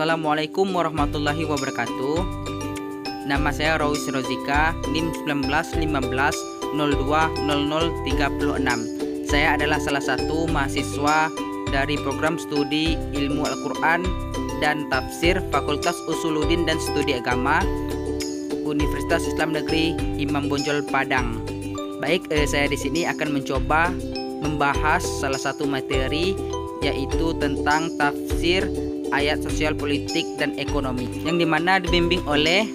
Assalamualaikum warahmatullahi wabarakatuh. Nama saya Rawis Rozika, NIM 1915020036. Saya adalah salah satu mahasiswa dari program studi Ilmu Al-Quran dan Tafsir Fakultas Usuluddin dan Studi Agama Universitas Islam Negeri Imam Bonjol Padang. Baik, saya di sini akan mencoba membahas salah satu materi, yaitu tentang tafsir ayat sosial politik dan ekonomi, yang dimana dibimbing oleh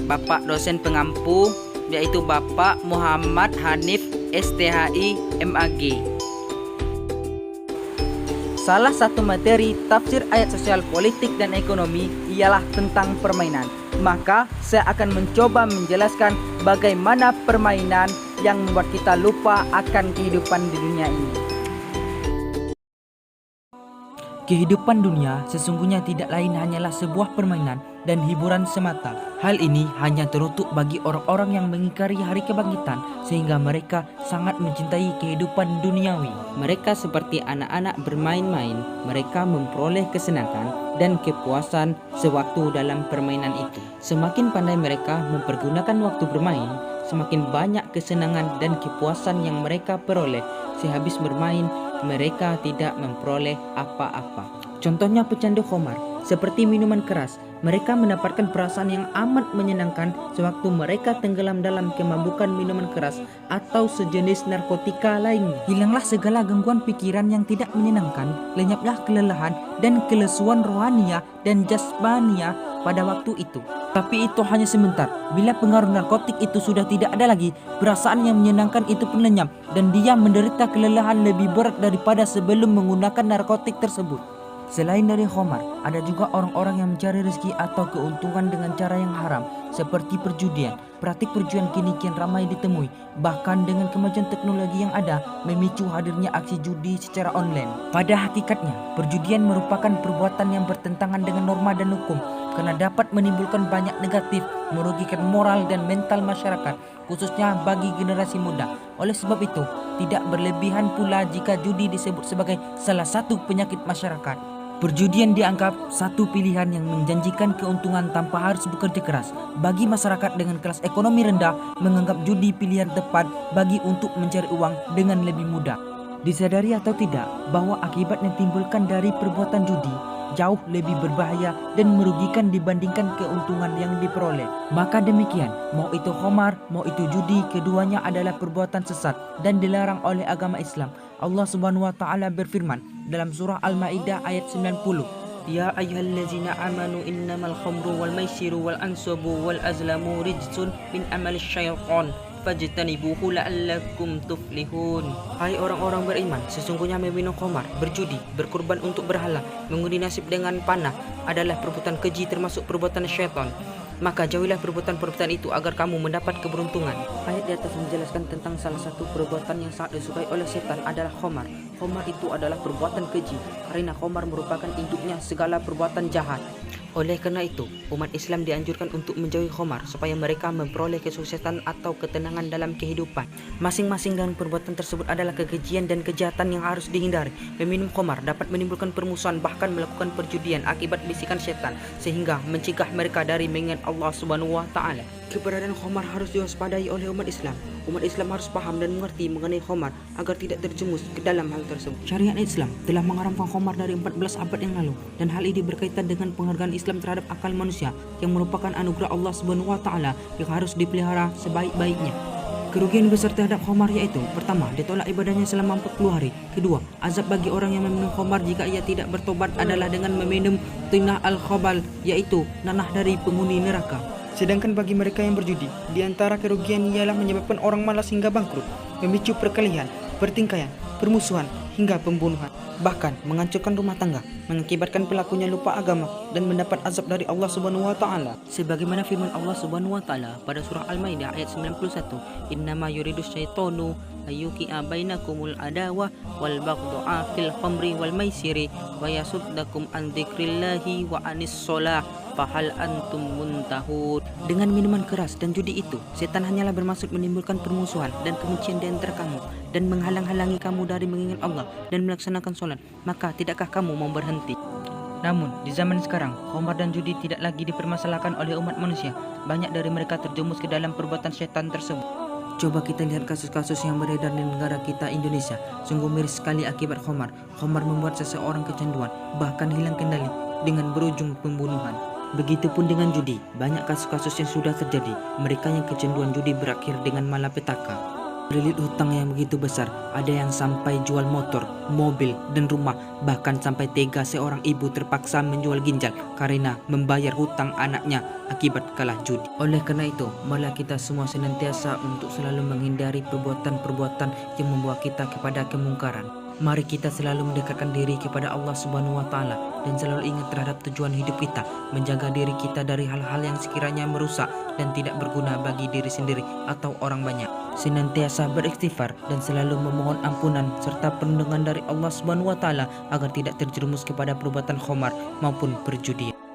Bapak dosen pengampu, yaitu Bapak Muhammad Hanif STHI MAG. Salah satu materi tafsir ayat sosial politik dan ekonomi ialah tentang permainan. Maka saya akan mencoba menjelaskan bagaimana permainan yang membuat kita lupa akan kehidupan di dunia ini. Kehidupan dunia sesungguhnya tidak lain hanyalah sebuah permainan dan hiburan semata. Hal ini hanya teruntuk bagi orang-orang yang mengingkari hari kebangkitan, sehingga mereka sangat mencintai kehidupan duniawi. Mereka seperti anak-anak bermain-main, mereka memperoleh kesenangan dan kepuasan sewaktu dalam permainan itu. Semakin pandai mereka mempergunakan waktu bermain, semakin banyak kesenangan dan kepuasan yang mereka peroleh. Sehabis bermain, mereka tidak memperoleh apa-apa. Contohnya pecandu khamar, seperti minuman keras. Mereka mendapatkan perasaan yang amat menyenangkan sewaktu mereka tenggelam dalam kemampukan minuman keras atau sejenis narkotika lainnya. Hilanglah segala gangguan pikiran yang tidak menyenangkan, lenyaplah kelelahan dan kelesuan rohania dan jasmania pada waktu itu. Tapi itu hanya sebentar. Bila pengaruh narkotik itu sudah tidak ada lagi, perasaan yang menyenangkan itu pun lenyap dan dia menderita kelelahan lebih berat daripada sebelum menggunakan narkotik tersebut. Selain dari khamar, ada juga orang-orang yang mencari rezeki atau keuntungan dengan cara yang haram, seperti perjudian. Praktik perjudian kini kian ramai ditemui, bahkan dengan kemajuan teknologi yang ada, memicu hadirnya aksi judi secara online. Pada hakikatnya, perjudian merupakan perbuatan yang bertentangan dengan norma dan hukum, karena dapat menimbulkan banyak negatif, merugikan moral dan mental masyarakat, khususnya bagi generasi muda. Oleh sebab itu, tidak berlebihan pula jika judi disebut sebagai salah satu penyakit masyarakat. Perjudian dianggap satu pilihan yang menjanjikan keuntungan tanpa harus bekerja keras. Bagi masyarakat dengan kelas ekonomi rendah, menganggap judi pilihan tepat bagi untuk mencari uang dengan lebih mudah. Disadari atau tidak bahwa akibat yang timbulkan dari perbuatan judi jauh lebih berbahaya dan merugikan dibandingkan keuntungan yang diperoleh. Maka demikian, mau itu khamar, mau itu judi, keduanya adalah perbuatan sesat dan dilarang oleh agama Islam. Allah Subhanahu wa taala berfirman dalam surah Al-Maidah ayat 90, Ya ayyuhallazina amanu innamal khamru wal maisiru wal ansabu wal azlamu rijsun min amalis syaitan fajtanibuhu la'allakum tuflihun. Hai orang-orang beriman, sesungguhnya meminum khamar, berjudi, berkurban untuk berhala, mengundi nasib dengan panah adalah perbuatan keji, termasuk perbuatan syaitan. Maka jauhilah perbuatan-perbuatan itu agar kamu mendapat keberuntungan. Ayat di atas menjelaskan tentang salah satu perbuatan yang sangat disukai oleh setan adalah khamar. Khamar itu adalah perbuatan keji, karena khamar merupakan induknya segala perbuatan jahat. Oleh karena itu, umat Islam dianjurkan untuk menjauhi khamar supaya mereka memperoleh kesuksesan atau ketenangan dalam kehidupan. Masing-masing dari perbuatan tersebut adalah kekejian dan kejahatan yang harus dihindari. Meminum khamar dapat menimbulkan permusuhan, bahkan melakukan perjudian akibat bisikan setan, sehingga mencegah mereka dari mengingat Allah Subhanahu wa taala. Keberadaan khamar harus diwaspadai oleh umat Islam. Umat Islam harus paham dan mengerti mengenai khamar agar tidak terjerumus ke dalam hal tersebut. Syariat Islam telah mengharamkan khamar dari 14 abad yang lalu, dan hal ini berkaitan dengan penghargaan Islam terhadap akal manusia yang merupakan anugerah Allah Subhanahu wa taala yang harus dipelihara sebaik-baiknya. Kerugian besar terhadap khamar yaitu: pertama, ditolak ibadahnya selama 40 hari. Kedua, azab bagi orang yang meminum khamar jika ia tidak bertobat adalah dengan meminum tinah al-khabal, yaitu nanah dari penghuni neraka. Sedangkan bagi mereka yang berjudi, di antara kerugian ialah menyebabkan orang malas hingga bangkrut, memicu perkelahian, pertingkaian, permusuhan, hingga pembunuhan, bahkan menghancurkan rumah tangga, mengakibatkan pelakunya lupa agama dan mendapat azab dari Allah Subhanahu wa taala. Sebagaimana firman Allah Subhanahu wa taala pada surah Al-Maidah ayat 91, Innama yuridus syaitanu ayyuqi'a bainakumul adawah wal baghdha'a fil khamri wal maisiri wa yasuddakum an dzikrillahi wa anis shalah fahal antum muntahun. Dengan minuman keras dan judi itu, setan hanyalah bermaksud menimbulkan permusuhan dan kebencian di antara kamu dan menghalang-halangi kamu dari mengingat Allah dan melaksanakan sholat. Maka tidakkah kamu mau berhenti? Namun, di zaman sekarang, khamar dan judi tidak lagi dipermasalahkan oleh umat manusia. Banyak dari mereka terjumus ke dalam perbuatan syaitan tersebut. Coba kita lihat kasus-kasus yang beredar di negara kita Indonesia. Sungguh miris sekali akibat khamar. Khamar membuat seseorang kecanduan, bahkan hilang kendali dengan berujung pembunuhan. Begitupun dengan judi, banyak kasus-kasus yang sudah terjadi. Mereka yang kecanduan judi berakhir dengan malapetaka. Terlilit hutang yang begitu besar, ada yang sampai jual motor, mobil, dan rumah. Bahkan sampai tega seorang ibu terpaksa menjual ginjal karena membayar hutang anaknya akibat kalah judi. Oleh karena itu, marilah kita semua senantiasa untuk selalu menghindari perbuatan-perbuatan yang membawa kita kepada kemungkaran. Mari kita selalu mendekatkan diri kepada Allah Subhanahu wa Ta'ala dan selalu ingat terhadap tujuan hidup kita, menjaga diri kita dari hal-hal yang sekiranya merusak dan tidak berguna bagi diri sendiri atau orang banyak. Senantiasa beristighfar dan selalu memohon ampunan serta perlindungan dari Allah Subhanahu wa Ta'ala agar tidak terjerumus kepada perbuatan khamar maupun perjudian.